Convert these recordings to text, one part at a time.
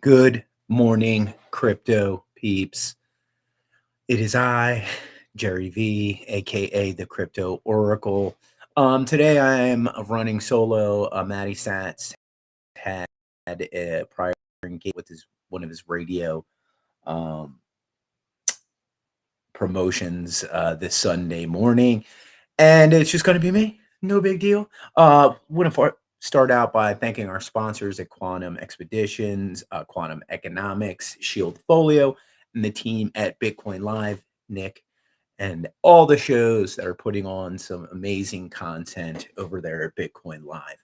Good morning, crypto peeps. It is I, Jerry V, aka the Crypto Oracle. Today I am running solo. MattySats had a prior engagement with one of his radio um, promotions this Sunday morning, and it's just going to be me. No big deal. Want to start out by thanking our sponsors at Quantum Expeditions, Quantum Economics, Shieldfolio, and the team at Bitcoin Live, Nick, and all the shows that are putting on some amazing content over there at Bitcoin Live.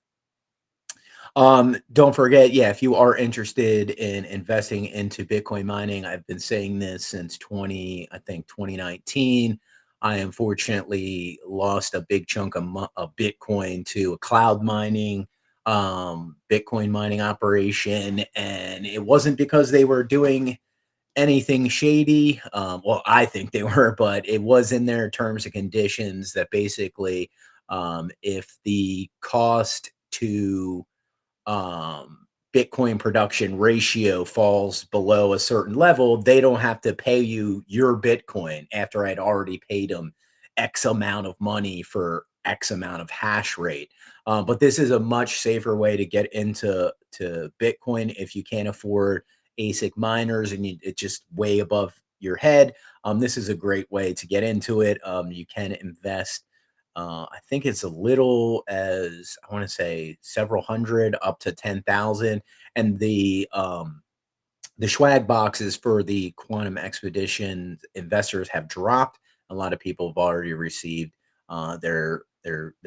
Don't forget, yeah, if you are interested in investing into Bitcoin mining, I've been saying this since 2019. I unfortunately lost a big chunk of Bitcoin to a cloud mining, Bitcoin mining operation. And it wasn't because they were doing anything shady. Well, I think they were, but it was in their terms and conditions that basically, if the cost to Bitcoin production ratio falls below a certain level, they don't have to pay you your Bitcoin after I'd already paid them X amount of money for X amount of hash rate. But this is a much safer way to get into Bitcoin if you can't afford ASIC miners and it's just way above your head. This is a great way to get into it. You can invest I think it's a little as I want to say several hundred up to 10,000. And the swag boxes for the Quantum Expedition investors have dropped. A lot of people have already received their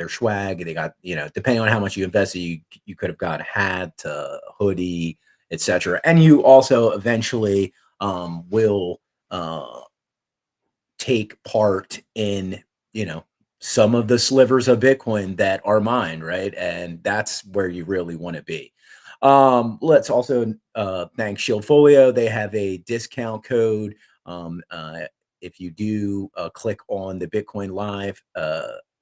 swag. They got, depending on how much you invested, you could have got a hat, a hoodie, etc. And you also eventually will take part in, some of the slivers of Bitcoin that are mine, right? And that's where you really want to be. Let's also thank Shieldfolio. They have a discount code. If you do click on the Bitcoin Live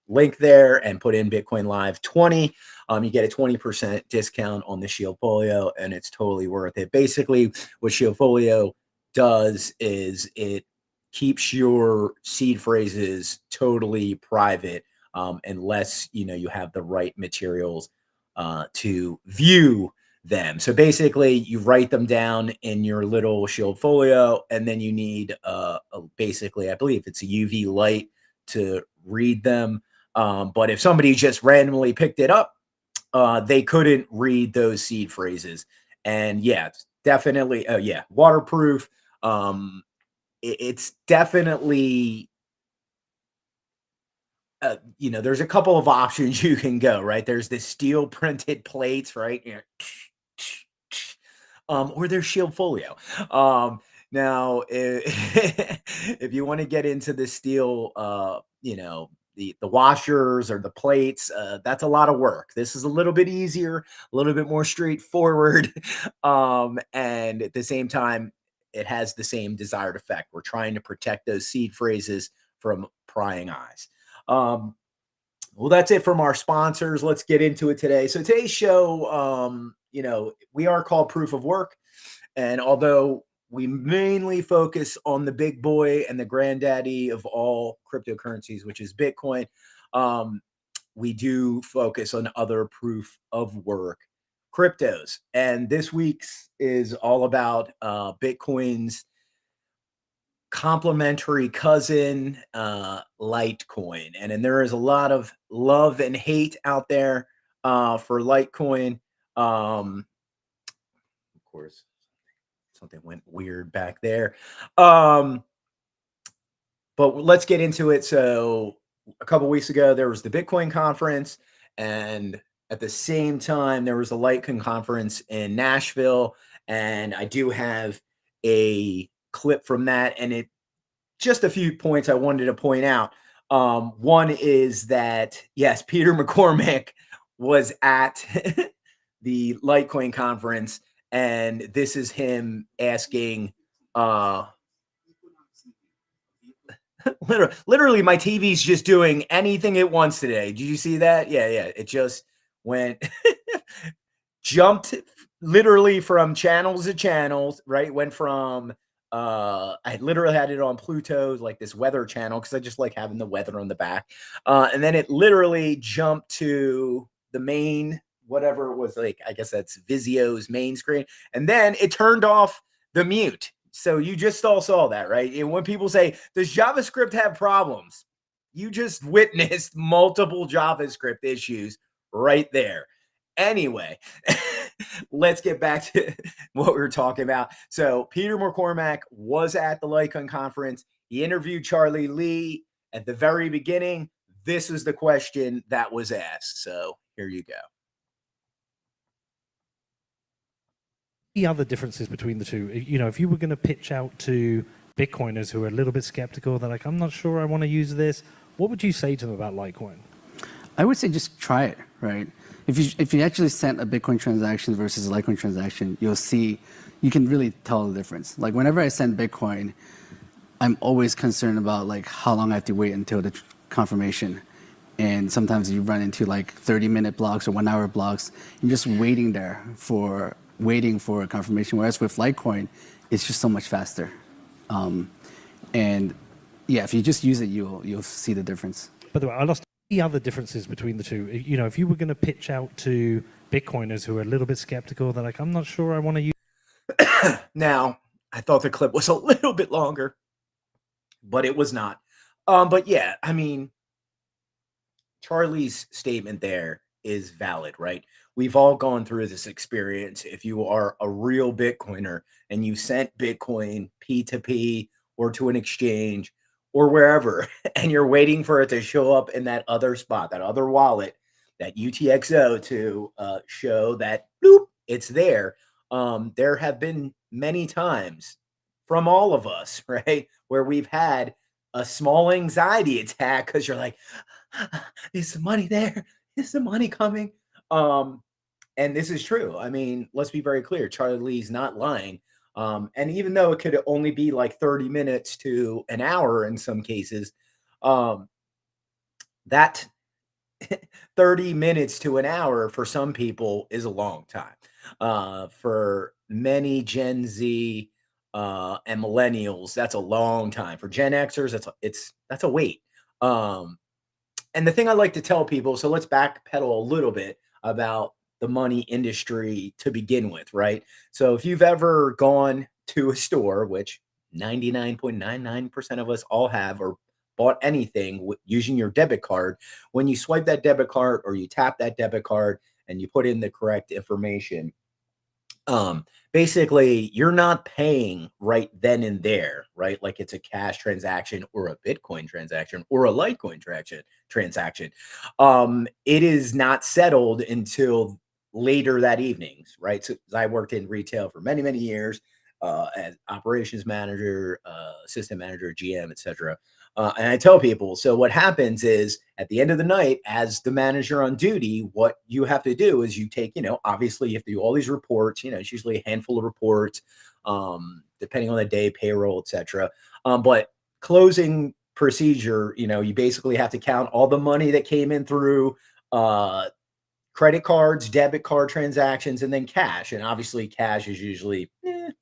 link there and put in Bitcoin Live 20, you get a 20% discount on the Shieldfolio, and it's totally worth it. Basically, what Shieldfolio does is it keeps your seed phrases totally private unless you have the right materials to view them. So basically, you write them down in your little Shieldfolio, and then you need basically, I believe it's a UV light to read them. But if somebody just randomly picked it up, they couldn't read those seed phrases. And yeah, it's definitely, waterproof. It's definitely there's a couple of options you can go, right? There's the steel printed plates, right? Or there's Shieldfolio. Now, if you want to get into the steel, the washers or the plates, that's a lot of work. This is a little bit easier, a little bit more straightforward, and at the same time, it has the same desired effect. We're trying to protect those seed phrases from prying eyes. Well, that's it from our sponsors. Let's get into it today. So today's show, we are called Proof of Work. And although we mainly focus on the big boy and the granddaddy of all cryptocurrencies, which is Bitcoin, we do focus on other proof of work cryptos. And this week's is all about Bitcoin's complementary cousin, Litecoin. And there is a lot of love and hate out there for Litecoin. Of course, something went weird back there. But let's get into it. So a couple weeks ago, there was the Bitcoin conference, and at the same time, there was a Litecoin conference in Nashville. And I do have a clip from that, and it just a few points I wanted to point out. One is that, yes, Peter McCormack was at the Litecoin conference, and this is him asking, literally, my TV's just doing anything it wants today. Did you see that? Yeah. It just went, jumped literally from channels to channels, right? Went from I literally had it on Pluto's, like this weather channel, because I just like having the weather on the back. And then it literally jumped to the main, whatever it was, like I guess that's Vizio's main screen. And then it turned off the mute. So you just all saw that, right? And when people say, does JavaScript have problems? You just witnessed multiple JavaScript issues right there. Anyway, let's get back to what we were talking about. So Peter McCormack was at the Litecoin conference. He interviewed Charlie Lee at the very beginning. This was the question that was asked. So here you go. The other differences between the two, if you were going to pitch out to Bitcoiners who are a little bit skeptical, they're like, I'm not sure I want to use this, what would you say to them about Litecoin? I would say just try it, right? If you actually sent a Bitcoin transaction versus a Litecoin transaction, you'll see, you can really tell the difference. Like whenever I send Bitcoin, I'm always concerned about like how long I have to wait until the confirmation. And sometimes you run into like 30-minute blocks or 1-hour blocks and just waiting for a confirmation. Whereas with Litecoin, it's just so much faster. And yeah, if you just use it, you'll see the difference. By the way, I lost the other differences between the two. If you were going to pitch out to Bitcoiners who are a little bit skeptical, they're like, I'm not sure I want to use. Now, I thought the clip was a little bit longer, but it was not. But yeah, I mean, Charlie's statement there is valid, right? We've all gone through this experience. If you are a real Bitcoiner and you sent Bitcoin P2P or to an exchange or wherever, and you're waiting for it to show up in that other spot, that other wallet, that UTXO to show that bloop, it's there. There have been many times from all of us, right, where we've had a small anxiety attack because you're like, is the money there? Is the money coming? And this is true. I mean, let's be very clear. Charlie Lee's not lying. And even though it could only be like 30 minutes to an hour in some cases, that 30 minutes to an hour for some people is a long time. For many Gen Z and millennials, that's a long time. For Gen Xers, that's a wait. And the thing I like to tell people, so let's backpedal a little bit about the money industry to begin with, right? So if you've ever gone to a store, which 99.99% of us all have, or bought anything using your debit card, when you swipe that debit card or you tap that debit card and you put in the correct information, basically you're not paying right then and there, right? Like it's a cash transaction or a Bitcoin transaction or a Litecoin transaction. It is not settled until later that evenings, right? So I worked in retail for many, many years, as operations manager, assistant manager, GM, etc. And I tell people, so what happens is at the end of the night, as the manager on duty, what you have to do is you take, obviously you have to do all these reports, it's usually a handful of reports, depending on the day, payroll, etc. But closing procedure, you basically have to count all the money that came in through credit cards, debit card transactions, and then cash. And obviously cash is usually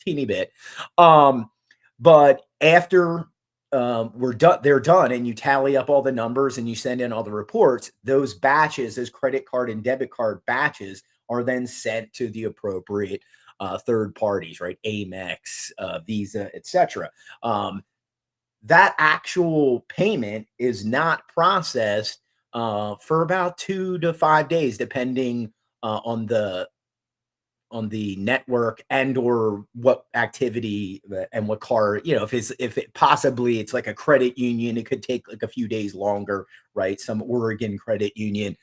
teeny bit. But after they're done and you tally up all the numbers and you send in all the reports, those batches, those credit card and debit card batches are then sent to the appropriate third parties, right? Amex, Visa, etc. That actual payment is not processed for about 2 to 5 days, depending on the network and or what activity and what card, if it possibly it's like a credit union, it could take like a few days longer, right? Some Oregon credit union,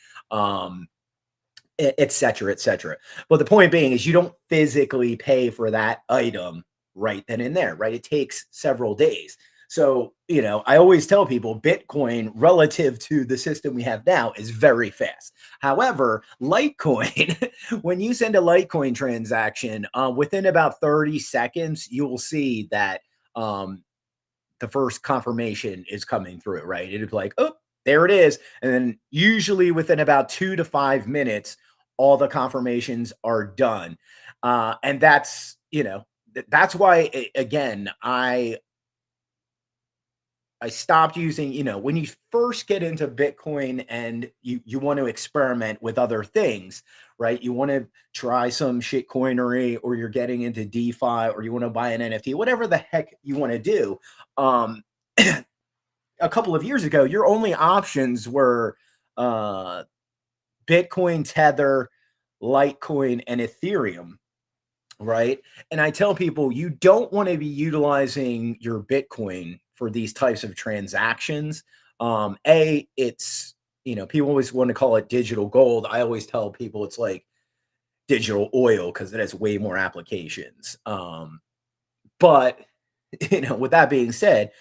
et cetera, et cetera. But the point being is you don't physically pay for that item right then and there, right? It takes several days. So, I always tell people Bitcoin relative to the system we have now is very fast. However, Litecoin, when you send a Litecoin transaction, within about 30 seconds, you will see that the first confirmation is coming through, right? It'd be like, oh, there it is. And then usually within about 2 to 5 minutes, all the confirmations are done. And that's, that's why, again, I stopped using, when you first get into Bitcoin and you want to experiment with other things, right? You want to try some shit coinery, or you're getting into DeFi, or you want to buy an NFT, whatever the heck you want to do. A couple of years ago, your only options were Bitcoin, Tether, Litecoin, and Ethereum, right? And I tell people, you don't want to be utilizing your Bitcoin for these types of transactions. It's, people always want to call it digital gold. I always tell people it's like digital oil because it has way more applications. But, with that being said,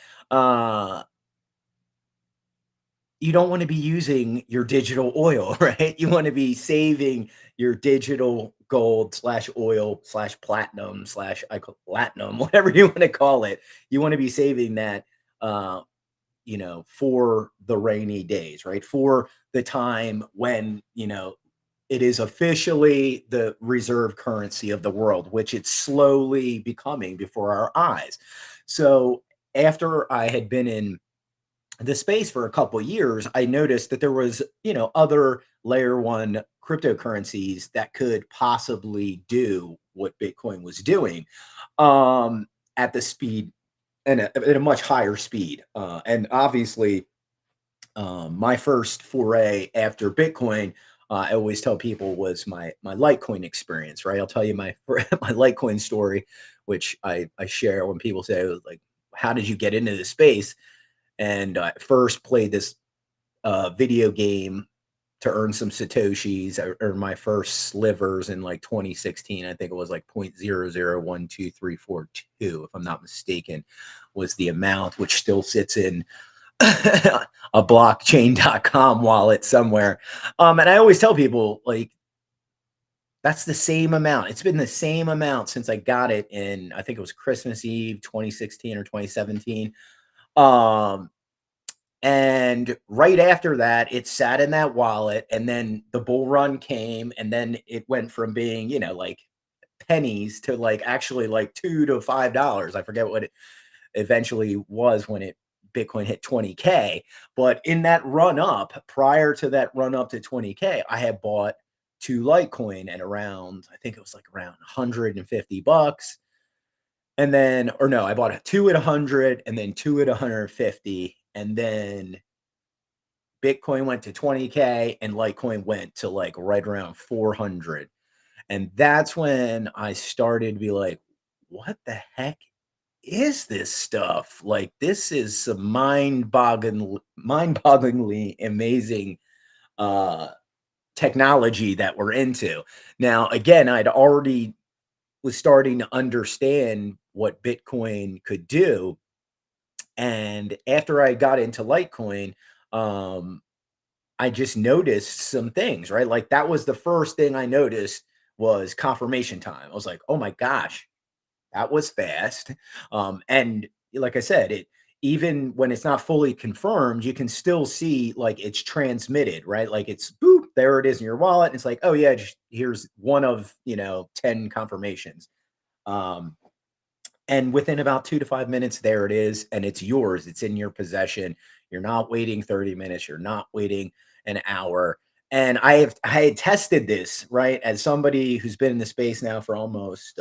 you don't want to be using your digital oil, right? You want to be saving your digital gold / oil / platinum / platinum, whatever you want to call it. You want to be saving that, for the rainy days, right? For the time when, it is officially the reserve currency of the world, which it's slowly becoming before our eyes. So after I had been in the space for a couple of years, I noticed that there was, other layer one cryptocurrencies that could possibly do what Bitcoin was doing, at the speed and at a much higher speed. And obviously, my first foray after Bitcoin, I always tell people, was my Litecoin experience, right? I'll tell you my my Litecoin story, which I share when people say, like, how did you get into this space? And I first played this video game to earn some Satoshis. I earned my first slivers in like 2016. I think it was like 0.001234 if I'm not mistaken, was the amount, which still sits in a blockchain.com wallet somewhere. And I always tell people, like, that's the same amount. It's been the same amount since I got it in, I think it was Christmas Eve, 2016 or 2017. And right after that, it sat in that wallet, and then the bull run came, and then it went from being, like pennies to like actually like $2 to $5. I forget what it eventually was when Bitcoin hit 20K. But in that run up, prior to that run up to 20K, I had bought 2 Litecoin at around, I think it was like around $150. And then, or no, I bought 2 at 100 and then 2 at 150. And then Bitcoin went to 20K and Litecoin went to like right around 400. And that's when I started to be like, what the heck is this stuff? Like, this is some mind-bogglingly amazing technology that we're into. Now, again, I'd already was starting to understand what Bitcoin could do. And after I got into Litecoin, I just noticed some things, right? Like, that was the first thing I noticed was confirmation time. I was like, oh my gosh, that was fast. And like I said, even when it's not fully confirmed, you can still see like it's transmitted, right? Like, it's boop, there it is in your wallet. And it's like, oh yeah, here's one of 10 confirmations. And within about 2 to 5 minutes, there it is, and it's yours. It's in your possession. You're not waiting 30 minutes. You're not waiting an hour. And I had tested this, right, as somebody who's been in the space now for almost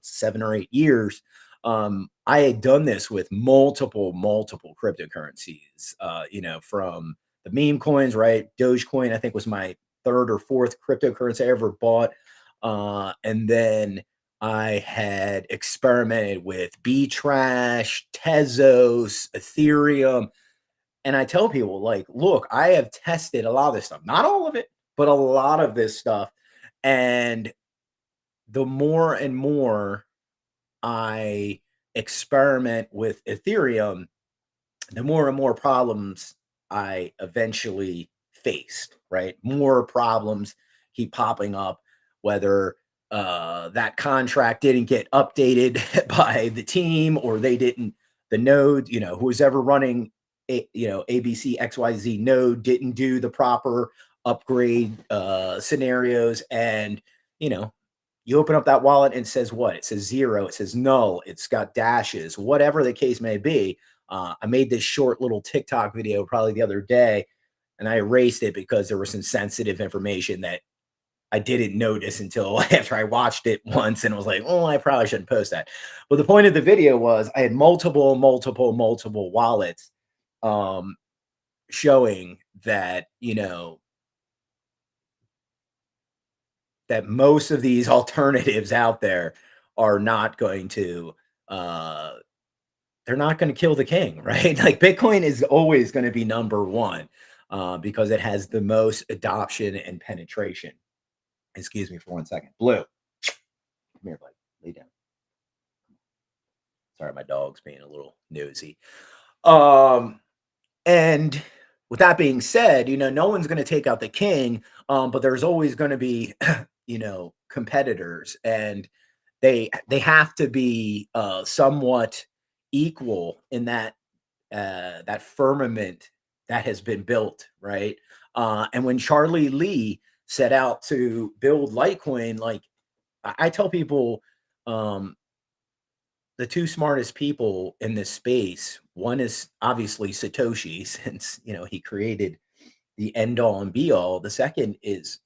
7 or 8 years. I had done this with multiple cryptocurrencies, from the meme coins, right? Dogecoin, I think, was my third or fourth cryptocurrency I ever bought. And then I had experimented with Btrash, Tezos, Ethereum. And I tell people, like, look, I have tested a lot of this stuff, not all of it, but a lot of this stuff. And the more and more I experiment with Ethereum, the more and more problems I eventually faced, right? More problems keep popping up, whether that contract didn't get updated by the team, or the node, who's ever running ABC XYZ node didn't do the proper upgrade scenarios, and you open up that wallet and it says what? It says zero, it says null, it's got dashes, whatever the case may be. I made this short little TikTok video probably the other day, and I erased it because there was some sensitive information that I didn't notice until after I watched it once and was like, oh, I probably shouldn't post that. But the point of the video was I had multiple wallets showing that, that most of these alternatives out there are not going to they're not going to kill the king, right? Like Bitcoin is always going to be number one because it has the most adoption and penetration. Excuse me for 1 second. Blue, come here, buddy. Lay down. Sorry, my dog's being a little nosy. And with that being said, no one's going to take out the king, but there's always going to be, competitors, and they have to be somewhat equal in that that firmament that has been built, right? And when Charlie Lee set out to build Litecoin, like I tell people, the two smartest people in this space, one is obviously Satoshi, since he created the end all and be all. The second is,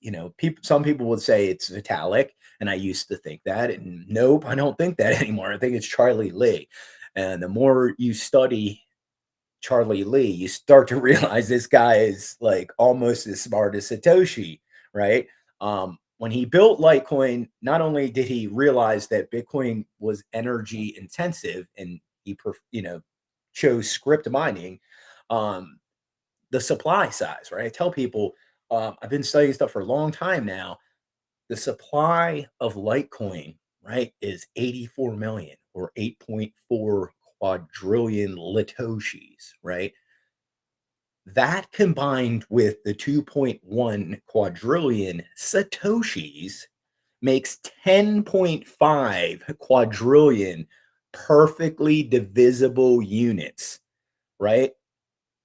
some people would say it's Vitalik, and I used to think that, and nope, I don't think that anymore. I think it's Charlie Lee. And the more you study Charlie Lee, you start to realize this guy is like almost as smart as Satoshi, right? When he built Litecoin, not only did he realize that Bitcoin was energy intensive, and he, chose script mining, the supply size, right? I tell people, I've been studying stuff for a long time now. The supply of Litecoin, right, is 84 million, or 8.4 quadrillion Litoshis, right? That combined with the 2.1 quadrillion Satoshis makes 10.5 quadrillion perfectly divisible units, right?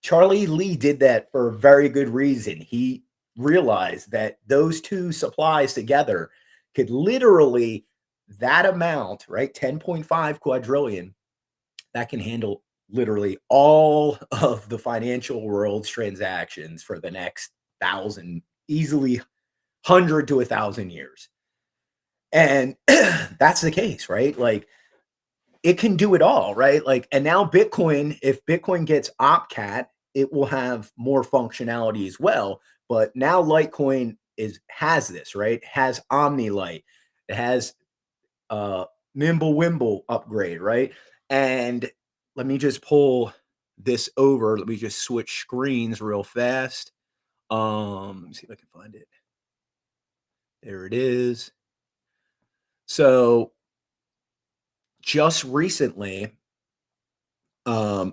Charlie Lee did that for a very good reason. He realized that those two supplies together could literally, that amount, right? 10.5 quadrillion, that can handle literally all of the financial world's transactions for the next 1,000, easily 100 to 1,000 years. And that's the case, right? Like it can do it all, right? Like, and now Bitcoin, if Bitcoin gets OpCat, it will have more functionality as well. But now Litecoin has this, right? It has OmniLite, it has Mimblewimble upgrade, right? And let me just pull this over. Let me just switch screens real fast. Let me see if I can find it. There it is. So just recently,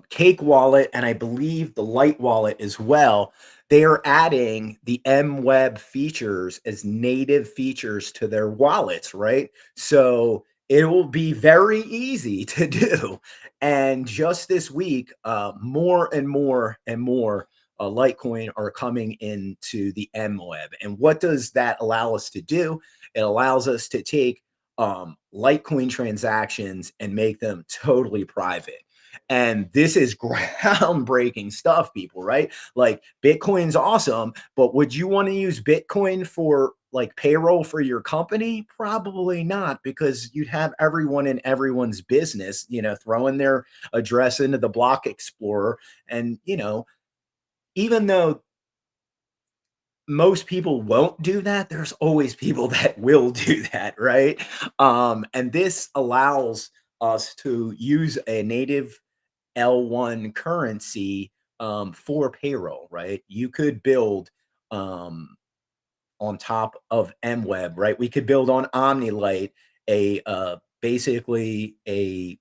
Cake Wallet, and I believe the Light Wallet as well, they are adding the MWeb features as native features to their wallets, right? So it will be very easy to do. And just this week, more and more and more Litecoin are coming into the MWeb. And what does that allow us to do? It allows us to take Litecoin transactions and make them totally private. And this is groundbreaking stuff, people, right? Like Bitcoin's awesome, but would you want to use Bitcoin for like payroll for your company? Probably not, because you'd have everyone in everyone's business, throwing their address into the block explorer. And, even though most people won't do that, there's always people that will do that, right? And this allows us to use a native L1 currency for payroll, right? You could build on top of MWeb, right? We could build on OmniLite basically a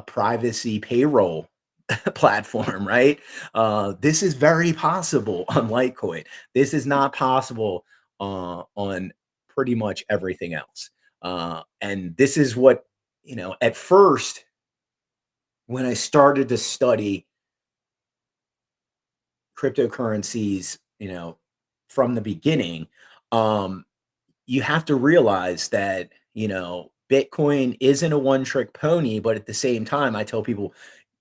privacy payroll platform, right? This is very possible on Litecoin. This is not possible on pretty much everything else. And this is what, at first, when I started to study cryptocurrencies, from the beginning, you have to realize that, Bitcoin isn't a one-trick pony, but at the same time, I tell people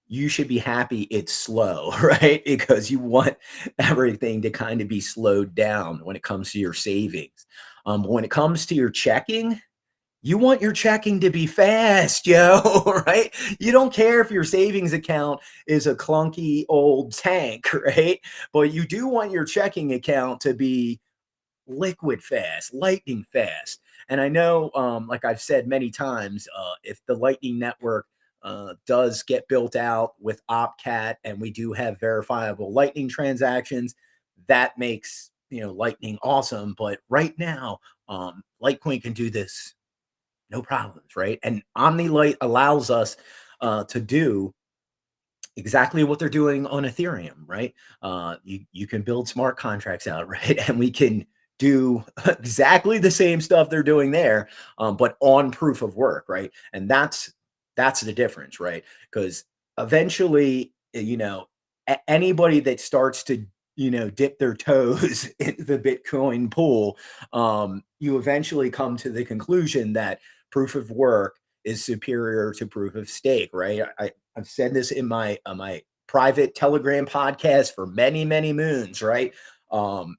you should be happy it's slow, right? Because you want everything to kind of be slowed down when it comes to your savings. But when it comes to your checking, you want your checking to be fast, yo, right? You don't care if your savings account is a clunky old tank, right? But you do want your checking account to be liquid fast, lightning fast. And I know, like I've said many times, if the Lightning Network does get built out with OpCat and we do have verifiable Lightning transactions, that makes Lightning awesome. But right now, Litecoin can do this no problems, right? And OmniLite allows us to do exactly what they're doing on Ethereum, right? You can build smart contracts out, right? And we can do exactly the same stuff they're doing there, but on proof of work, right? And that's the difference, right? Because eventually, anybody that starts to dip their toes into the Bitcoin pool, you eventually come to the conclusion that proof of work is superior to proof of stake, right? I've said this in my private Telegram podcast for many, many moons, right? Um,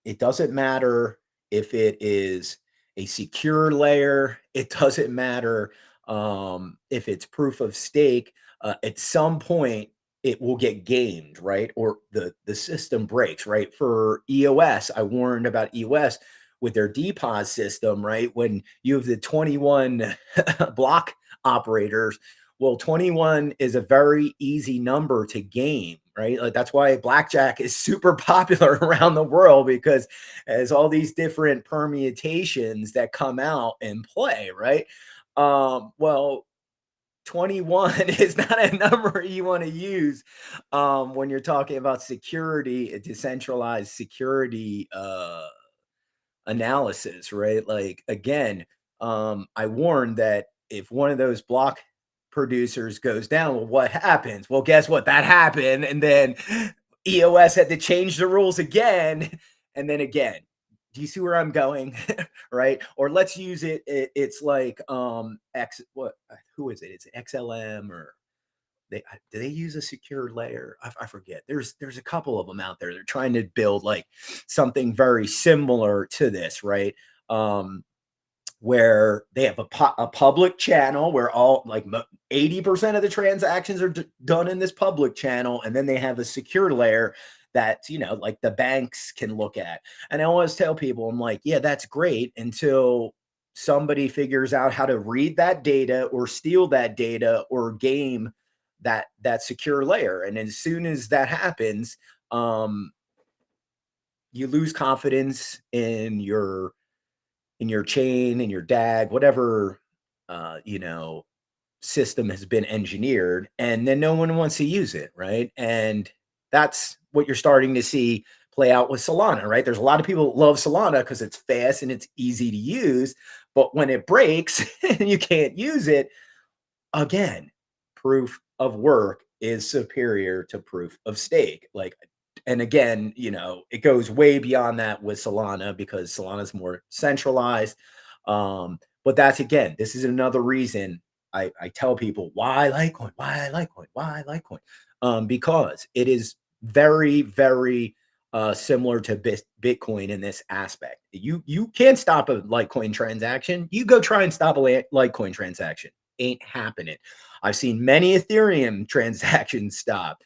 it doesn't matter if it is a secure layer. It doesn't matter if it's proof of stake. At some point, it will get gamed, right? Or the system breaks, right? For EOS, I warned about EOS with their DPoS system, right? When you have the 21 block operators, well, 21 is a very easy number to game, right? Like that's why blackjack is super popular around the world because as all these different permutations that come out and play, right? Well, 21 is not a number you want to use when you're talking about security, a decentralized security analysis, right? Like again, I warned that if one of those block producers goes down, well, what happens? Well, guess what? That happened, and then EOS had to change the rules again, and then again. Do you see where I'm going? Right? Or let's use it's like X what who is it? It's XLM or do they use a secure layer? I forget. There's a couple of them out there. They're trying to build like something very similar to this, right? Where they have a public channel where all like 80% of the transactions are done in this public channel, and then they have a secure layer that like the banks can look at. And I always tell people, I'm like, yeah, that's great until somebody figures out how to read that data or steal that data or game that secure layer. And as soon as that happens, you lose confidence in your chain, in your DAG, whatever system has been engineered, and then no one wants to use it, right? And that's what you're starting to see play out with Solana, right? There's a lot of people that love Solana because it's fast and it's easy to use, but when it breaks and you can't use it, again, proof of work is superior to proof of stake. Like, and again, it goes way beyond that with Solana because Solana is more centralized. But that's again, this is another reason I tell people why Litecoin, why Litecoin, why Litecoin, because it is very, very similar to Bitcoin in this aspect. You can't stop a Litecoin transaction. You go try and stop a Litecoin transaction. Ain't happening. I've seen many Ethereum transactions stop.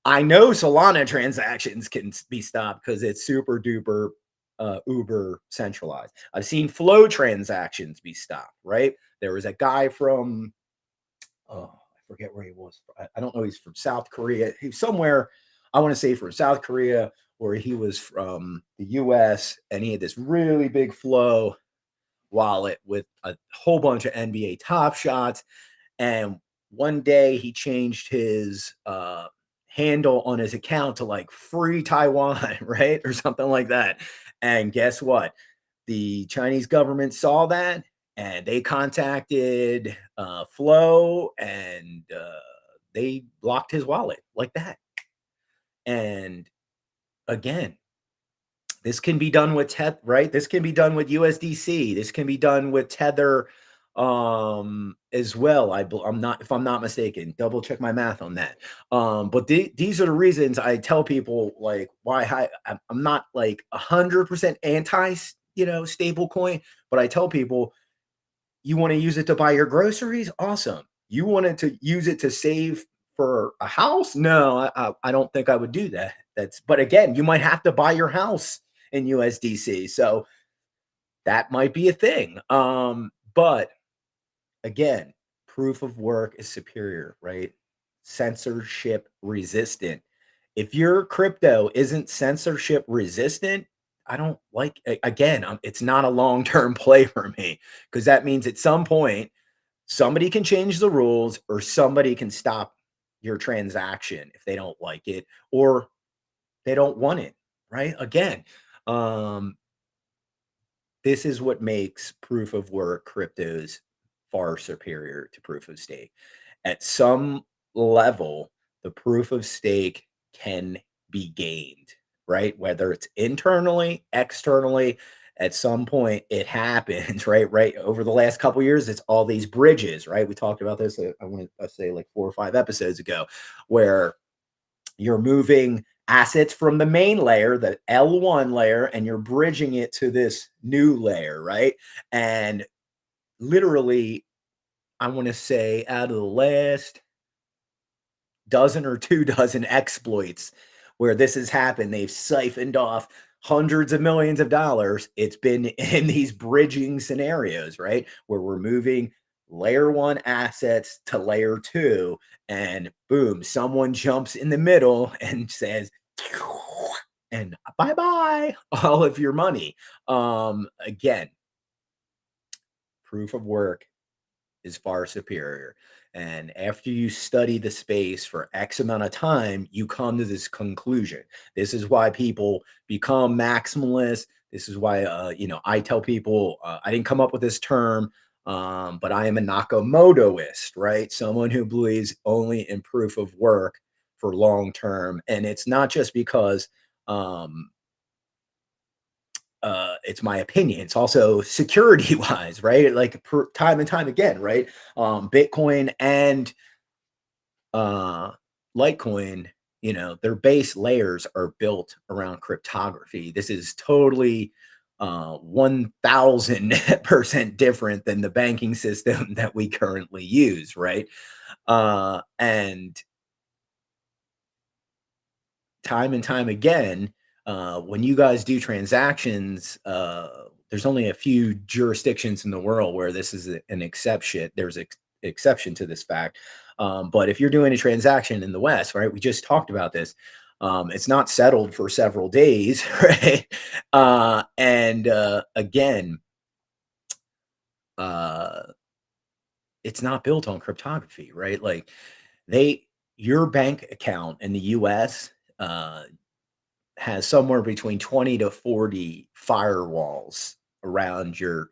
I know Solana transactions can be stopped because it's super duper uber centralized. I've seen flow transactions be stopped, right? There was a guy from, oh, I forget where he was. I don't know. He's from South Korea. He's somewhere, I want to say from South Korea, or he was from the US, and he had this really big flow wallet with a whole bunch of NBA Top Shots. And one day he changed his handle on his account to like free Taiwan, right? Or something like that. And guess what? The Chinese government saw that and they contacted Flow and they blocked his wallet like that. And again, This can be done with Tether, right? This can be done with USDC. This can be done with Tether as well. I'm not, if I'm not mistaken, double check my math on that. But these are the reasons I tell people like why I'm not like 100% anti, stable coin, but I tell people you want to use it to buy your groceries? Awesome. You wanted to use it to save for a house? No, I don't think I would do that. But again, you might have to buy your house in USDC. So that might be a thing. But again, proof of work is superior, right? Censorship resistant. If your crypto isn't censorship resistant, I don't like, again, it's not a long-term play for me, because that means at some point somebody can change the rules or somebody can stop your transaction if they don't like it or they don't want it, right? Again, this is what makes proof of work cryptos far superior to proof of stake. At some level, the proof of stake can be gained, right? Whether it's internally, externally, at some point it happens, right? Right. Over the last couple of years, it's all these bridges, right? We talked about this, I want to say like 4 or 5 episodes ago, where you're moving assets from the main layer, the L1 layer, and you're bridging it to this new layer, right? And literally, I want to say out of the last dozen or 2 dozen exploits where this has happened, they've siphoned off hundreds of millions of dollars. It's been in these bridging scenarios, right? Where we're moving layer 1 assets to layer 2, and boom, someone jumps in the middle and says, and bye-bye all of your money. Again, proof of work is far superior. And after you study the space for X amount of time, you come to this conclusion. This is why people become maximalists. This is why, I tell people, I didn't come up with this term, but I am a Nakamotoist, right? Someone who believes only in proof of work for long term. And it's not just because, it's my opinion. It's also security wise, right? Like time and time again, right? Bitcoin and Litecoin, their base layers are built around cryptography. This is totally 1000% different than the banking system that we currently use, right? And time and time again, when you guys do transactions, there's only a few jurisdictions in the world where this is an exception. There's an exception to this fact. But if you're doing a transaction in the West, right, we just talked about this. It's not settled for several days, right? And again, it's not built on cryptography, right? Like your bank account in the US has somewhere between 20 to 40 firewalls around your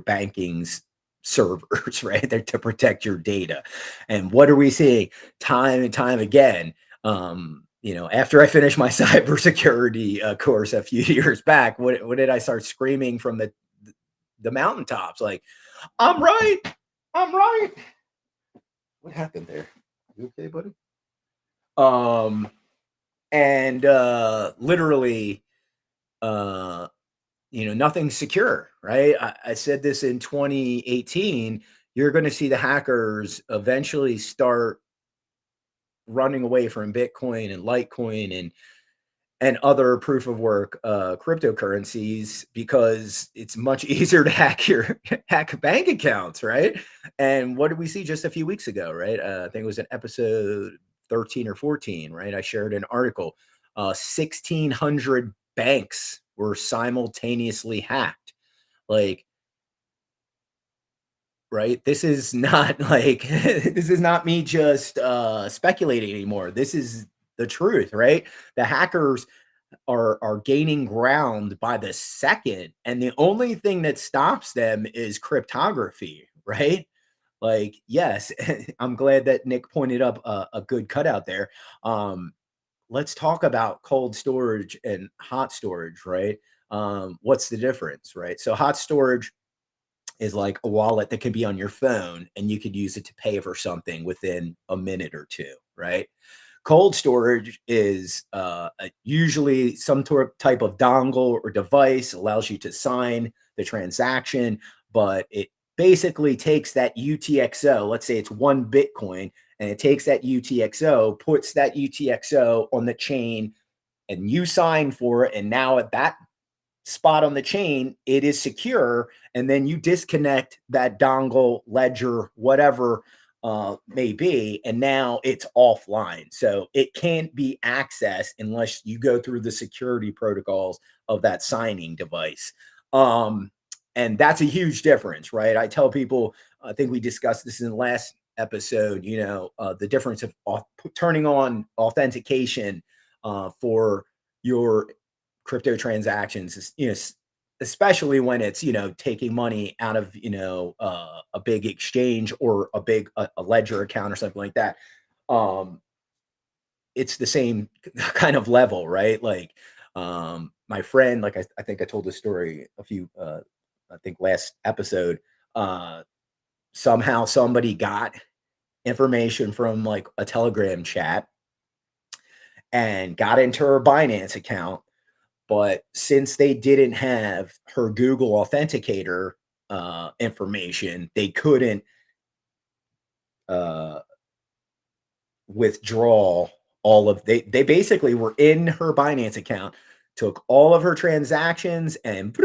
banking's servers, right? They're to protect your data. And what are we seeing time and time again? After I finished my cybersecurity course a few years back, what did I start screaming from the mountaintops? Like, I'm right. I'm right. What happened there? You okay, buddy? And literally, nothing's secure, right? I said this in 2018. You're going to see the hackers eventually start running away from Bitcoin and Litecoin and other proof of work cryptocurrencies, because it's much easier to hack bank accounts, right? And what did we see just a few weeks ago, right? I think it was in episode 13 or 14, right? I shared an article. 1,600 banks were simultaneously hacked. Like, right? This is not like this is not me just speculating anymore. This is the truth, right? The hackers are gaining ground by the second, and the only thing that stops them is cryptography, right? Like, yes, I'm glad that Nick pointed up a good cutout there. let's talk about cold storage and hot storage, right? What's the difference, right? So hot storage is like a wallet that can be on your phone and you could use it to pay for something within a minute or two, right? Cold storage is usually some type of dongle or device, allows you to sign the transaction, but it basically takes that UTXO, let's say it's 1 Bitcoin, and it takes that UTXO, puts that UTXO on the chain, and you sign for it. And now at that spot on the chain, it is secure. And then you disconnect that dongle, ledger, whatever may be, and now it's offline. So it can't be accessed unless you go through the security protocols of that signing device. And that's a huge difference, right? I tell people, I think we discussed this in the last episode, the difference of turning on authentication for your crypto transactions is, especially when it's, taking money out of, a big exchange or a ledger account or something like that. It's the same kind of level, right? Like, my friend, like I think I told this story I think last episode, somehow somebody got information from like a Telegram chat and got into her Binance account. But since they didn't have her Google Authenticator information, they couldn't uh, withdraw they basically were in her Binance account, took all of her transactions and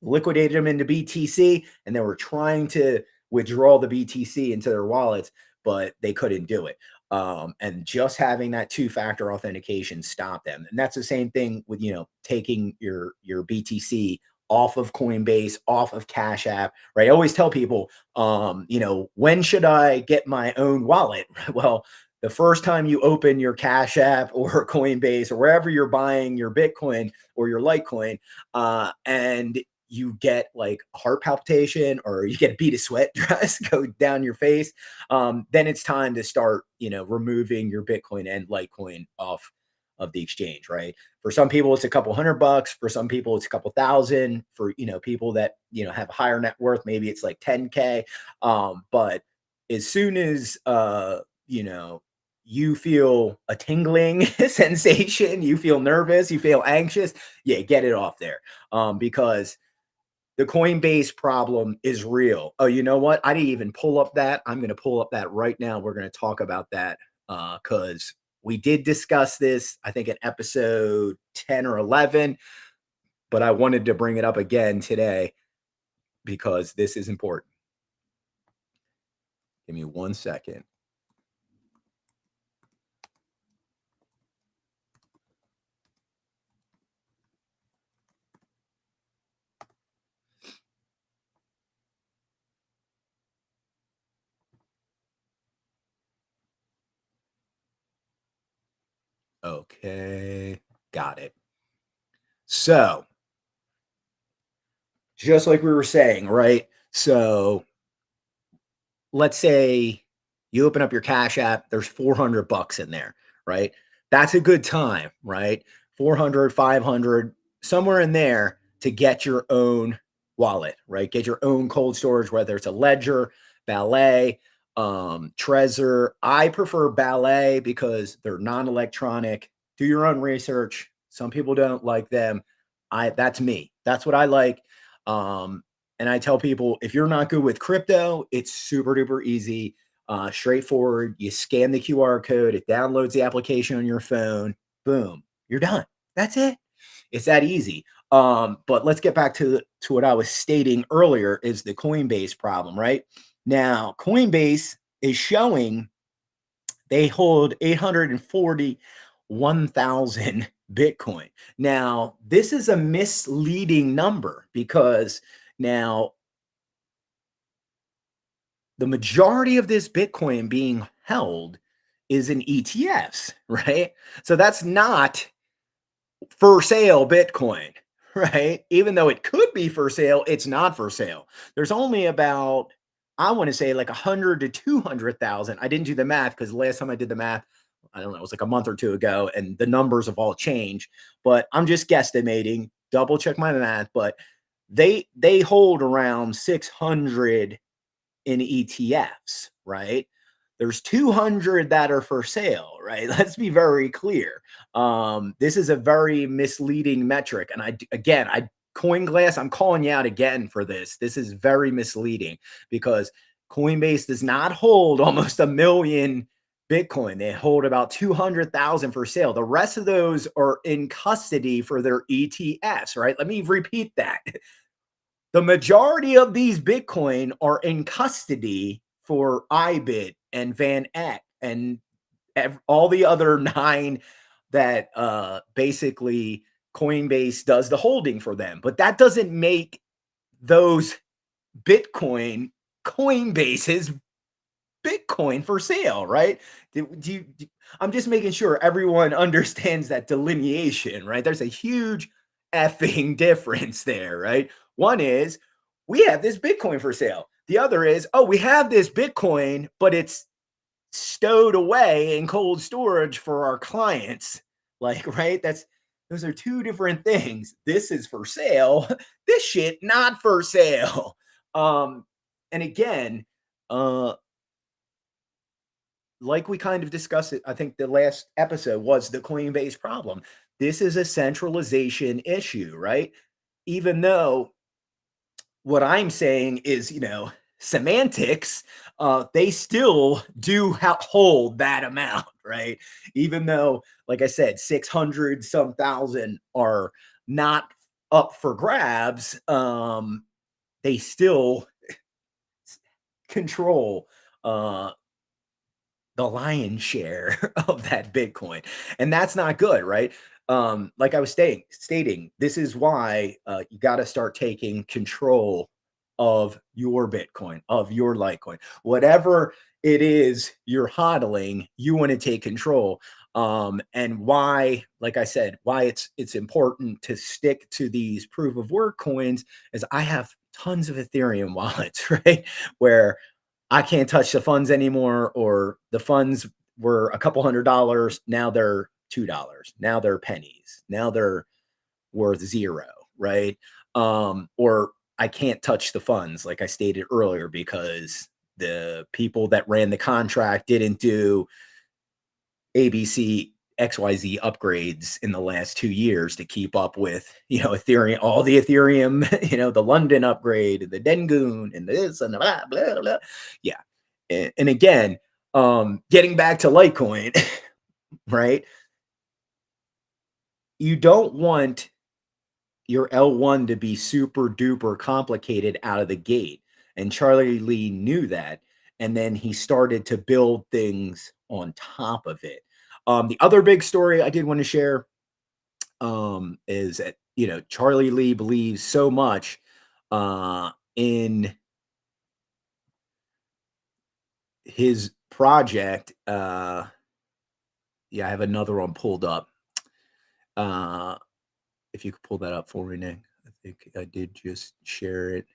liquidated them into BTC, and they were trying to withdraw the BTC into their wallets, but they couldn't do it. And just having that two-factor authentication stopped them. And that's the same thing with, taking your BTC off of Coinbase, off of Cash App, right? I always tell people, when should I get my own wallet? Well, the first time you open your Cash App or Coinbase or wherever you're buying your Bitcoin or your Litecoin, and you get like a heart palpitation or you get a bead of sweat go down your face, then it's time to start, removing your Bitcoin and Litecoin off of the exchange, right? For some people, it's a couple $100. For some people, it's a couple thousand. For, people that, have a higher net worth, maybe it's like 10K. But as soon as, you feel a tingling sensation, you feel nervous, you feel anxious, yeah, get it off there. Because the Coinbase problem is real. Oh, you know what? I didn't even pull up that. I'm going to pull up that right now. We're going to talk about that because we did discuss this, I think, in episode 10 or 11, but I wanted to bring it up again today because this is important. Give me 1 second. Okay, got it. So, just like we were saying, right? So, let's say you open up your Cash App, there's $400 in there, right? That's a good time, right? 400, 500, somewhere in there to get your own wallet, right? Get your own cold storage, whether it's a Ledger, Ballet, Trezor. I prefer Ballet because they're non-electronic. Do your own research. Some people don't like them. That's me. That's what I like. And I tell people, if you're not good with crypto, it's super duper easy, straightforward. You scan the QR code, it downloads the application on your phone. Boom, you're done. That's it. It's that easy. But let's get back to what I was stating earlier is the Coinbase problem, right? Now, Coinbase is showing they hold 841,000 Bitcoin. Now, this is a misleading number because now the majority of this Bitcoin being held is in ETFs, right? So that's not for sale Bitcoin, right? Even though it could be for sale, it's not for sale. There's only about, I want to say like 100 to 200,000. I didn't do the math because last time I did the math I don't know, it was like a month or two ago, and the numbers have all changed, but I'm just guesstimating, double check my math, but they hold around 600 in ETFs, right? There's 200 that are for sale, right? Let's be very clear. This is a very misleading metric. And I CoinGlass, I'm calling you out again for this. This is very misleading because Coinbase does not hold almost 1 million Bitcoin. They hold about 200,000 for sale. The rest of those are in custody for their ETFs, right? Let me repeat that. The majority of these Bitcoin are in custody for IBIT and Van Eck and all the other 9 that basically Coinbase does the holding for them. But that doesn't make those Bitcoin Coinbase's Bitcoin for sale, right? I'm just making sure everyone understands that delineation, right? There's a huge effing difference there, right? One is we have this Bitcoin for sale. The other is, oh, we have this Bitcoin, but it's stowed away in cold storage for our clients. Like, right? Those are 2 different things. This is for sale. This shit not for sale. And again, like we kind of discussed it, I think the last episode was the Coinbase problem. This is a centralization issue, right? Even though what I'm saying is, semantics, they still do hold that amount, right? Even though, like I said, 600 some thousand are not up for grabs, they still control the lion's share of that Bitcoin. And that's not good, right? Like I was stating, this is why you got to start taking control of your Bitcoin, of your Litecoin, whatever it is you're hodling, you want to take control. And why, like I said, why it's important to stick to these proof of work coins is I have tons of Ethereum wallets, right? Where I can't touch the funds anymore, or the funds were a couple $100. Now they're $2. Now they're pennies. Now they're worth 0, right? Or I can't touch the funds, like I stated earlier, because the people that ran the contract didn't do ABC XYZ upgrades in the last 2 years to keep up with, Ethereum, all the Ethereum, the London upgrade, the Dengoon, and this and the blah, blah, blah. Yeah. And again, getting back to Litecoin, right? You don't want your L1 to be super duper complicated out of the gate. And Charlie Lee knew that. And then he started to build things on top of it. The other big story I did want to share is that, Charlie Lee believes so much in his project. Yeah, I have another one pulled up. If you could pull that up for me, Nick. I think I did just share it.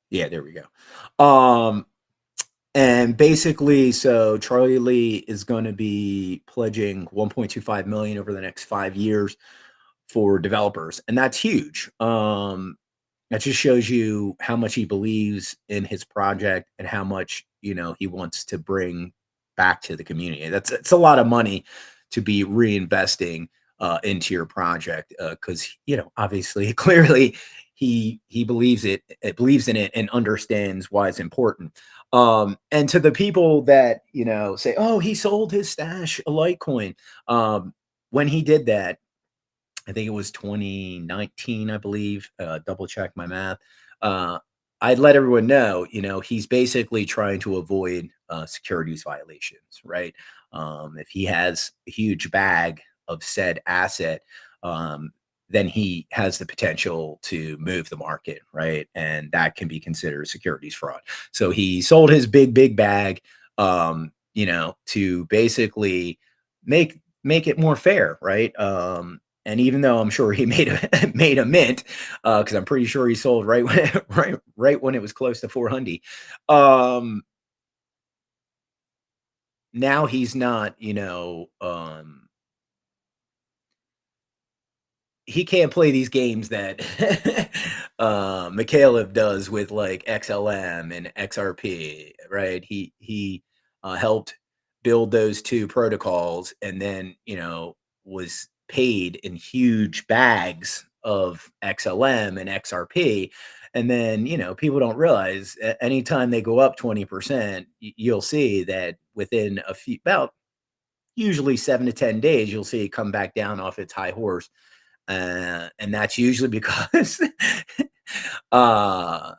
Yeah, there we go. And basically, so Charlie Lee is going to be pledging 1.25 million over the next 5 years for developers, and that's huge. That just shows you how much he believes in his project and how much he wants to bring back to the community. It's a lot of money to be reinvesting into your project, because obviously, clearly, he believes believes in it and understands why it's important. And to the people that say, "Oh, he sold his stash of Litecoin," when he did that, I think it was 2019, I believe. Double check my math. I'd let everyone know, he's basically trying to avoid securities violations, right? If he has a huge bag of said asset, then he has the potential to move the market, right? And that can be considered securities fraud. So he sold his big bag, to basically make it more fair, right? And even though I'm sure he made a mint, because I'm pretty sure he sold right when right when it was close to 400. Now he's not, he can't play these games that Mikhailov does with like XLM and XRP, right? He helped build those two protocols, and then was paid in huge bags of XLM and XRP. And then people don't realize anytime they go up 20%, you'll see that within about usually 7 to 10 days, you'll see it come back down off its high horse, and that's usually because uh,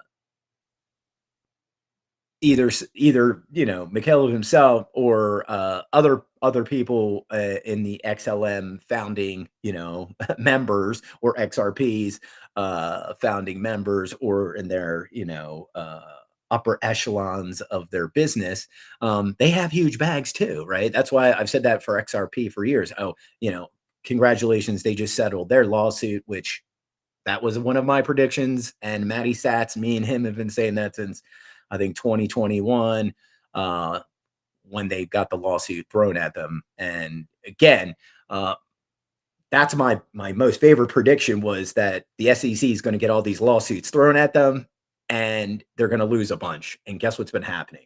either Mikhailov himself or other people in the XLM founding members, or XRPs founding members, or in their upper echelons of their business. They have huge bags too, right? That's why I've said that for XRP for years. Oh, congratulations, they just settled their lawsuit, which that was one of my predictions. And MattySats, me and him have been saying that since I think 2021, when they got the lawsuit thrown at them. And again, that's my most favorite prediction, was that the SEC is going to get all these lawsuits thrown at them and they're going to lose a bunch. And guess what's been happening?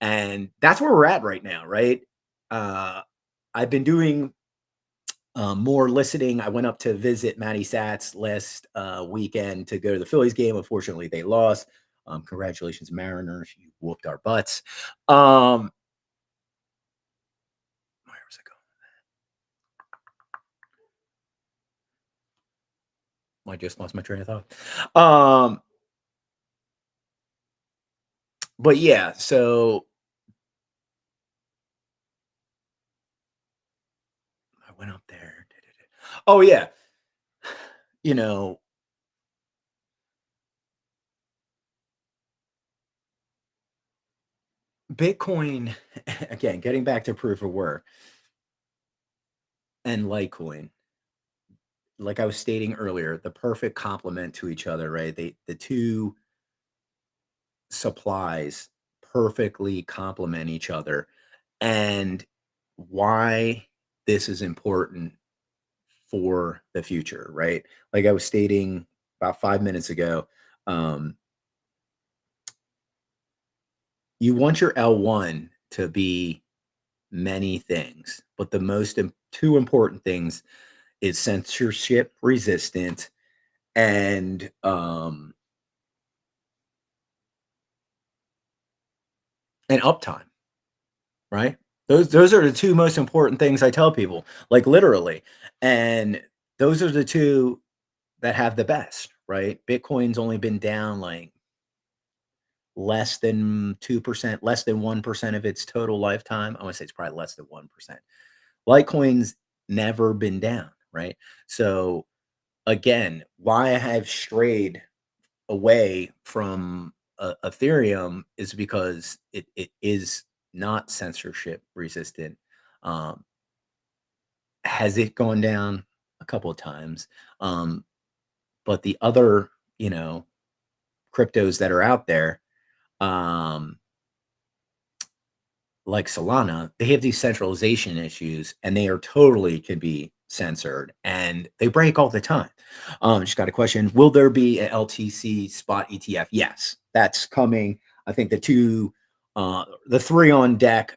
And that's where we're at right now, right? I've been doing more listening. I went up to visit MattySats last weekend to go to the Phillies game. Unfortunately, they lost. Congratulations, Mariners. You whooped our butts. Where was I going? I just lost my train of thought. But yeah, so I went up there. Oh yeah. Bitcoin, again, getting back to proof of work and Litecoin, like I was stating earlier, the perfect complement to each other, right? The two supplies perfectly complement each other. And why this is important for the future, right? Like I was stating about 5 minutes ago, um, you want your L1 to be many things, but the two important things is censorship resistant and uptime, right? Those are the two most important things I tell people, like literally. And those are the two that have the best, right? Bitcoin's only been down like less than 2%, less than 1% of its total lifetime. I want to say it's probably less than 1%. Litecoin's never been down, right? So again, why I have strayed away from Ethereum is because it is not censorship resistant. Um, has it gone down a couple of times? But the other, cryptos that are out there, um, like Solana, they have these centralization issues, and they are totally can be censored, and they break all the time. Just got a question: will there be an LTC spot ETF? Yes, that's coming. I think the three on deck.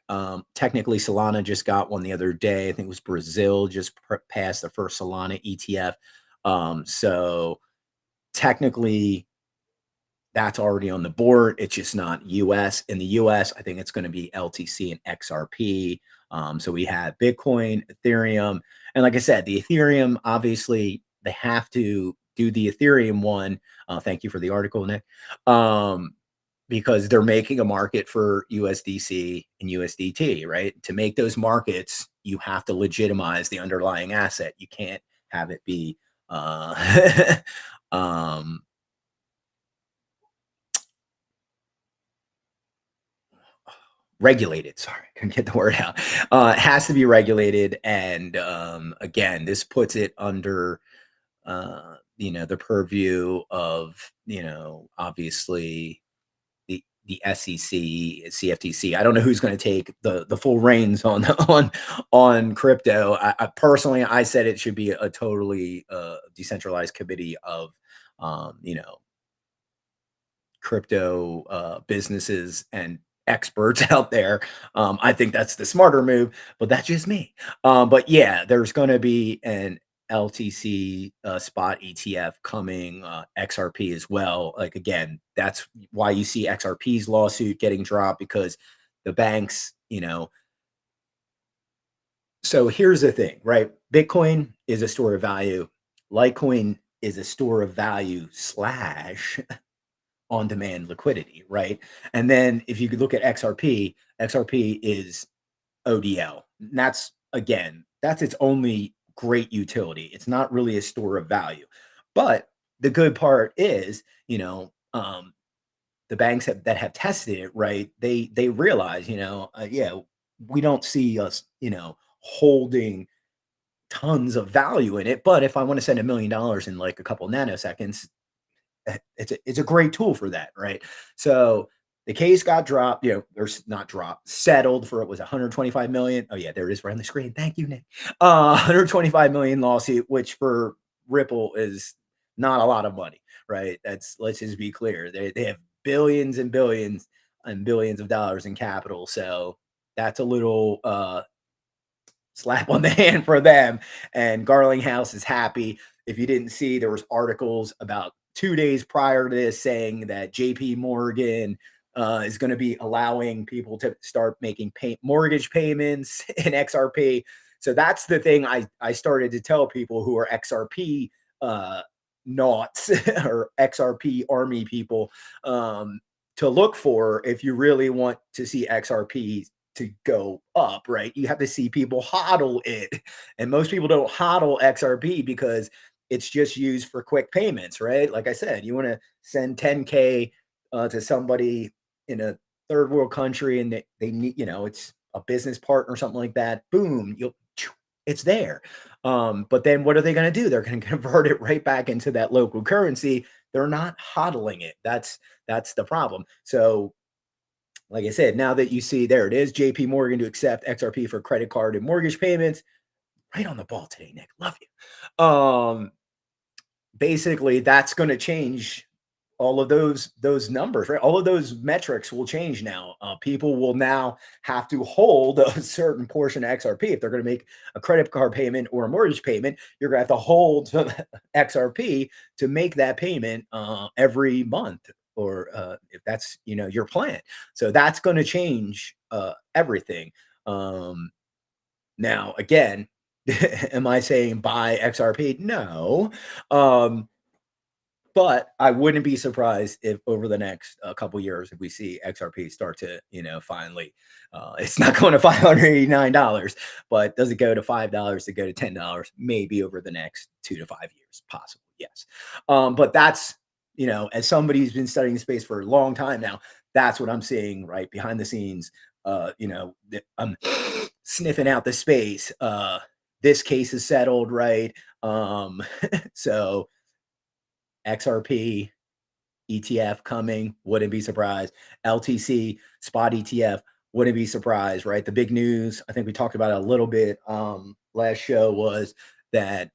Technically, Solana just got one the other day. I think it was Brazil just passed the first Solana ETF. So technically, that's already on the board. It's just not US. In the US, I think it's going to be LTC and XRP. So we have Bitcoin, Ethereum. And like I said, the Ethereum, obviously, they have to do the Ethereum one. Thank you for the article, Nick. Because they're making a market for USDC and USDT, right? To make those markets, you have to legitimize the underlying asset. You can't have it be um, regulated. Sorry, couldn't get the word out. It has to be regulated, and again, this puts it under the purview of obviously the SEC, CFTC. I don't know who's going to take the full reins on on crypto. I personally, I said it should be a totally decentralized committee of crypto businesses and experts out there. I think that's the smarter move, but that's just me. But yeah, there's going to be an LTC spot ETF coming, XRP as well. Like again, that's why you see XRP's lawsuit getting dropped, because the banks, So here's the thing, right? Bitcoin is a store of value. Litecoin is a store of value slash on-demand liquidity, right? And then if you could look at XRP, XRP is ODL. And that's its only great utility. It's not really a store of value. But the good part is, the banks that have tested it, right? They realize, yeah, we don't see us, holding tons of value in it. But if I want to send $1 million in like a couple nanoseconds, it's a great tool for that, right? So the case got dropped, there's not dropped, settled for, it was 125 million. Oh yeah, there it is right on the screen. Thank you, Nick. 125 million lawsuit, which for Ripple is not a lot of money, right? Let's just be clear. They have billions and billions and billions of dollars in capital. So that's a little slap on the hand for them. And Garlinghouse is happy. If you didn't see, there was articles about 2 days prior to this saying that JPMorgan is going to be allowing people to start making mortgage payments in XRP. So that's the thing I started to tell people who are XRP naughts or XRP army people to look for if you really want to see XRP to go up, right? You have to see people hodl it. And most people don't hodl XRP because it's just used for quick payments, right? Like I said, you want to send 10K to somebody in a third world country and they need, it's a business partner or something like that. Boom, it's there. But then what are they going to do? They're going to convert it right back into that local currency. They're not hodling it. That's the problem. So like I said, now that you see, there it is, JPMorgan to accept XRP for credit card and mortgage payments. Right on the ball today, Nick. Love you. Basically, that's going to change all of those numbers, right? All of those metrics will change now. People will now have to hold a certain portion of XRP. If they're going to make a credit card payment or a mortgage payment, you're going to have to hold XRP to make that payment every month, or if that's your plan. So that's going to change everything. Now, again, am I saying buy XRP? No. But I wouldn't be surprised if over the next couple years, if we see XRP start to, finally, it's not going to $589, but does it go to $5? Does it go to $10? Maybe over the next 2 to 5 years, possibly, yes. But that's, as somebody who's been studying space for a long time now, that's what I'm seeing right behind the scenes. I'm sniffing out the space. This case is settled, right? So XRP ETF coming, wouldn't be surprised. LTC spot ETF, wouldn't be surprised, right? The big news, I think we talked about it a little bit last show, was that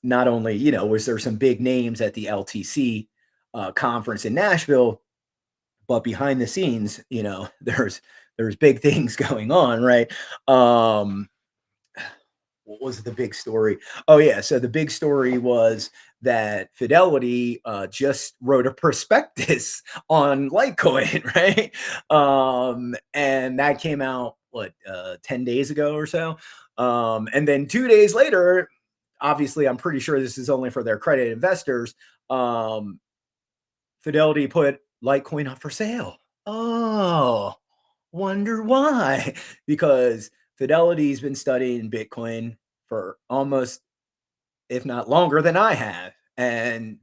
not only, was there some big names at the LTC conference in Nashville, but behind the scenes, there's big things going on, right? What was the big story? Oh yeah, so the big story was that Fidelity just wrote a prospectus on Litecoin, right? And that came out 10 days ago or so. And then 2 days later, obviously, I'm pretty sure this is only for their credit investors. Fidelity put Litecoin up for sale. Oh, wonder why? Because Fidelity's been studying Bitcoin for almost, if not longer than I have. And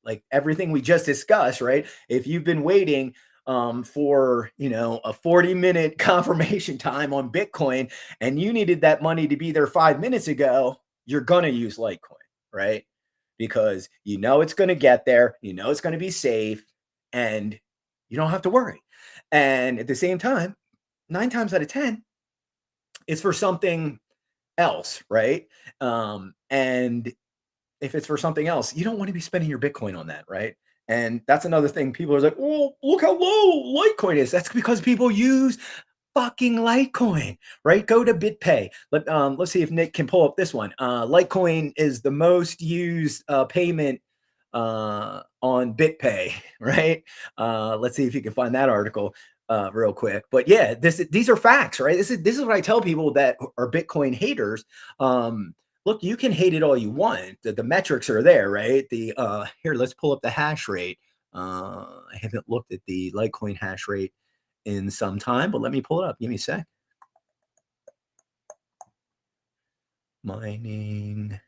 like everything we just discussed, right? If you've been waiting for, you know, a 40-minute confirmation time on Bitcoin, and you needed that money to be there 5 minutes ago, you're going to use Litecoin, right? Because you know it's going to get there, you know it's going to be safe, and you don't have to worry. And at the same time, 9 times out of 10, it's for something else, right? And if it's for something else, you don't want to be spending your Bitcoin on that, right? And that's another thing. People are like, "Oh, look how low Litecoin is." That's because people use fucking Litecoin, right? Go to BitPay. Let's see if Nick can pull up this one. Litecoin is the most used payment on BitPay, right? Let's see if you can find that article real quick. But yeah, these are facts, right? This is what I tell people that are Bitcoin haters. Look, you can hate it all you want. The metrics are there, right? Here, let's pull up the hash rate. I haven't looked at the Litecoin hash rate in some time, but let me pull it up. Give me a sec. Mining.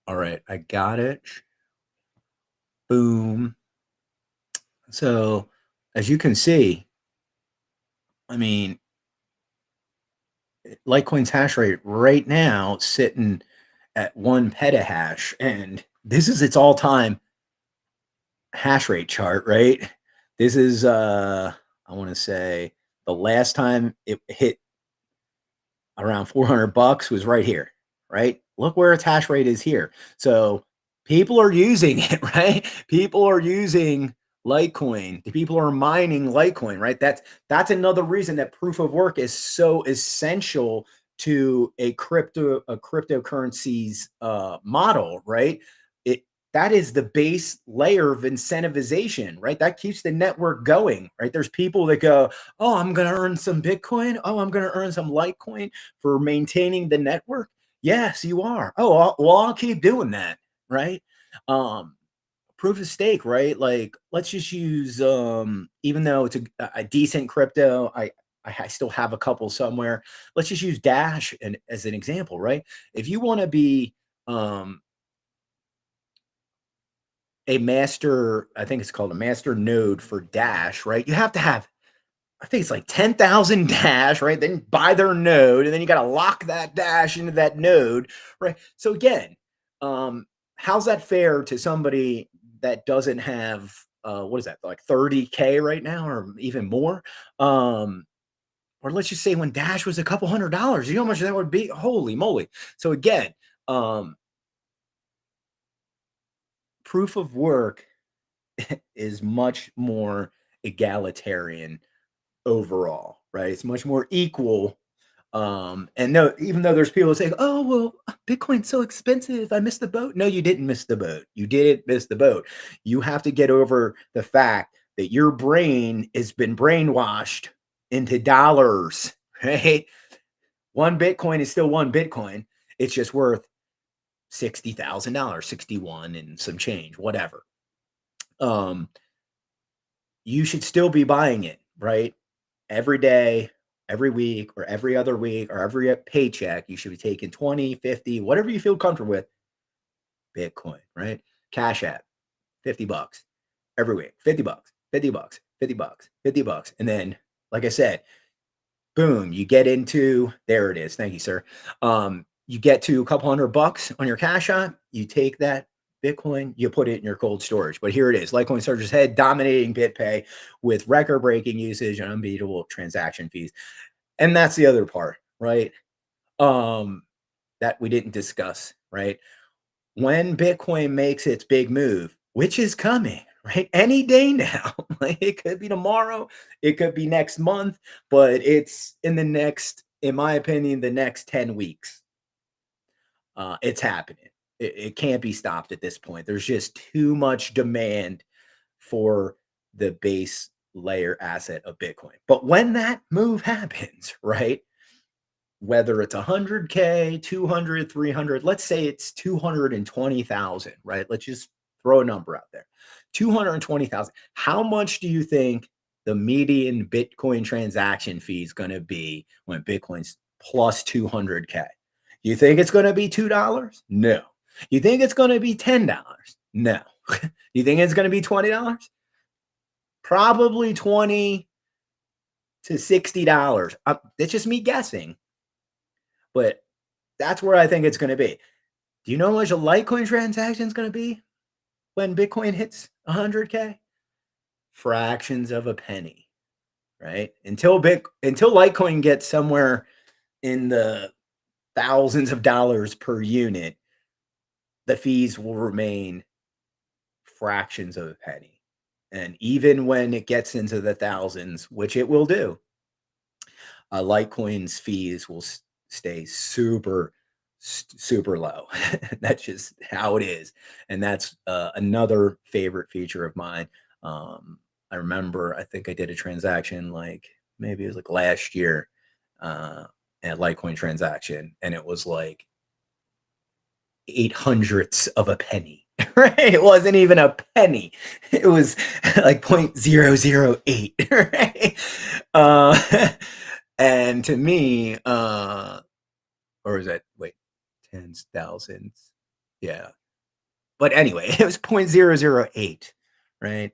All right, I got it. Boom. So as you can see, I mean, Litecoin's hash rate right now sitting at 1 petahash, and this is its all-time hash rate chart, right? This is I want to say the last time it hit around $400 was right here, right? Look where its hash rate is here. So people are using it, right? People are using Litecoin. The people are mining Litecoin, right? That's another reason that proof of work is so essential to a cryptocurrency's model, right? It that is the base layer of incentivization, right? That keeps the network going, right? There's people that go, "Oh, I'm going to earn some Bitcoin. Oh, I'm going to earn some Litecoin for maintaining the network." Yes, you are. Oh, I'll keep doing that, right? Um, Proof of stake, right? Like, let's just use even though it's a decent crypto, I still have a couple somewhere. Let's just use Dash and as an example, right? If you want to be a master, I think it's called a master node for Dash, right? You have to have, I think it's like 10,000 Dash, right? Then buy their node, and then you got to lock that Dash into that node, right? So again, how's that fair to somebody that doesn't have, what is that, like 30K right now or even more? Or let's just say when Dash was a couple $100, you know how much that would be? Holy moly. So again, proof of work is much more egalitarian overall, right? It's much more equal. And no, even though there's people saying, "Oh, well, Bitcoin's so expensive, I missed the boat." No, you didn't miss the boat. You didn't miss the boat. You have to get over the fact that your brain has been brainwashed into dollars, right? One Bitcoin is still one Bitcoin. It's just worth $60,000, 61 and some change, whatever. Um, you should still be buying it, right? Every day, every week, or every other week, or every paycheck, you should be taking 20, 50, whatever you feel comfortable with, Bitcoin, right? Cash App, $50 every week, $50, $50, $50, $50. And then, like I said, boom, you get into, there it is. Thank you, sir. You get to a couple $100 on your Cash App, you take that Bitcoin, you put it in your cold storage. But here it is. Litecoin surges ahead, dominating BitPay with record-breaking usage and unbeatable transaction fees. And that's the other part, right? That we didn't discuss, right? When Bitcoin makes its big move, which is coming, right? Any day now. Like, it could be tomorrow, it could be next month, but it's in the next, in my opinion, the next 10 weeks. It's happening. It can't be stopped at this point. There's just too much demand for the base layer asset of Bitcoin. But when that move happens, right? whether it's 100K, 200, 300, let's say it's 220,000, right? Let's just throw a number out there. 220,000. How much do you think the median Bitcoin transaction fee is going to be when Bitcoin's plus 200K? You think it's going to be $2? No. You think it's going to be $10? No. You think it's going to be $20? Probably $20 to $60. That's just me guessing. But that's where I think it's going to be. Do you know how much a Litecoin transaction is going to be when Bitcoin hits 100K? Fractions of a penny, right? Until Litecoin gets somewhere in the thousands of dollars per unit, the fees will remain fractions of a penny. And even when it gets into the thousands, which it will do, Litecoin's fees will stay super low. That's just how it is. And that's another favorite feature of mine. I remember, I think I did a transaction like maybe it was like last year, a Litecoin transaction, and it was like 0.08 of a penny. Right? It wasn't even a penny. It was like 0.008. Right? And to me, or is that, wait, tens, thousands? Yeah. But anyway, it was 0.008, right?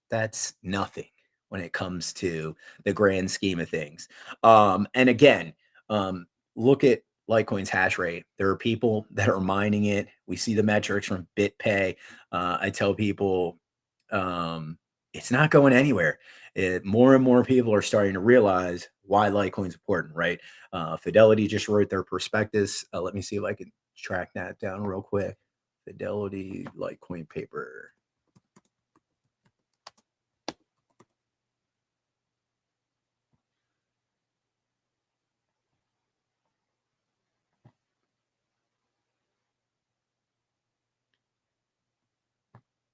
That's nothing when it comes to the grand scheme of things. And again, look at Litecoin's hash rate. There are people that are mining it. We see the metrics from BitPay. I tell people it's not going anywhere. More and more people are starting to realize why Litecoin's important, right? Fidelity just wrote their prospectus. Let me see if I can track that down real quick. Fidelity Litecoin paper.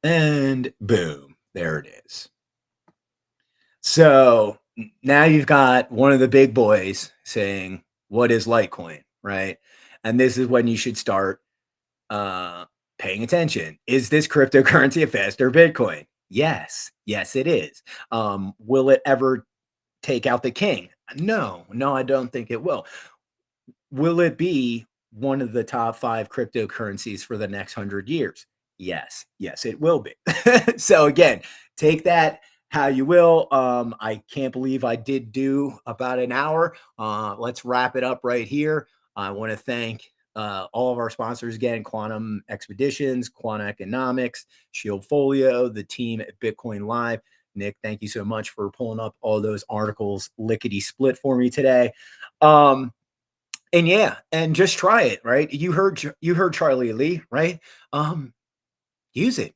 And boom, there it is. So now you've got one of the big boys saying, what is Litecoin, right? And this is when you should start paying attention. Is this cryptocurrency a faster Bitcoin? Yes. Yes, it is. Will it ever take out the king? No, I don't think it will. Will it be one of the top 5 cryptocurrencies for the next 100 years? Yes, it will be. So again, take that how you will. I can't believe I did do about an hour. Let's wrap it up right here. I want to thank all of our sponsors again: Quantum Expeditions, Quantum Economics, Shieldfolio, the team at Bitcoin Live. Nick, thank you so much for pulling up all those articles lickety split for me today. And yeah, and just try it, right? You heard Charlie Lee, right? Use it.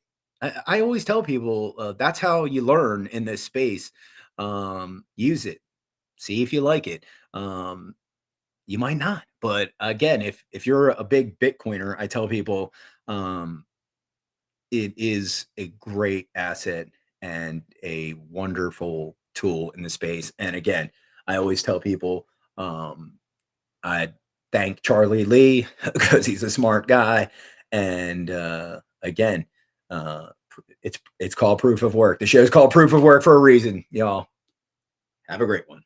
I always tell people that's how you learn in this space. Use it. See if you like it. You might not, but again, if you're a big Bitcoiner, I tell people it is a great asset and a wonderful tool in the space. And again, I always tell people I thank Charlie Lee because he's a smart guy. And again, it's called Proof of Work. The show's called Proof of Work for a reason, y'all. Have a great one.